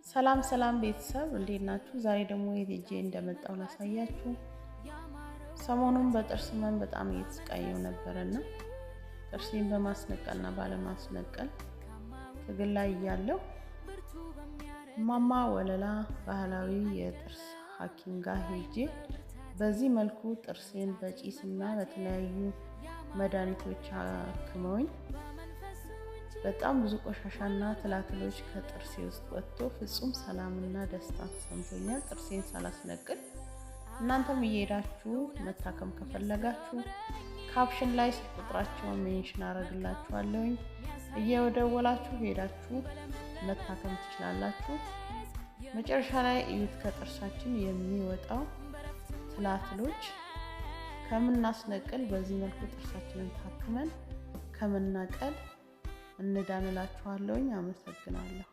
ሰላም ሰላም ቤተሰብ እንዴት ናችሁ? ዛሬ ደግሞ የት እንደመጣው ላሳያችሁ። ሰሞኑን በጥርስ ህመም በጣም እየተሰቃየሁ ነበርና ጥርሴን በማስነቀልና ባለማስነቀል ትግል ላይ እያለሁ ማማ ወለላ ባህላዊ የጥርስ ሐኪም ጋር ሄጄ በዚህ መልኩ ጥርሴን በጪስና በተለያዩ መድኃኒቶች አክመውኝ በጣም ብዙ ቆሻሻና ትላትሎች ከጥርሴ ውስጥ ወጥቶ ፍጹም ሰላምና ደስታ ተሰምቶኛል። ጥርሴን ሳላስነቅል እናንተም እየሄዳችሁ መታከም ከፈለጋችሁ ካፕሽን ላይ ስልክ ቁጥራቸውን ሜንሽን አደርግላችኋለሁ። እየደወላችሁ ሄዳችሁ መታከም ትችላላችሁ። መጨረሻ ላይ እዩት፣ ከጥርሳችን የሚወጣው ትላትሎች ከምናስነቅል በዚህ መልኩ ጥርሳችንን ታክመን ከምናቀል እንዳንላችኋለሁ። አመሰግናለሁ።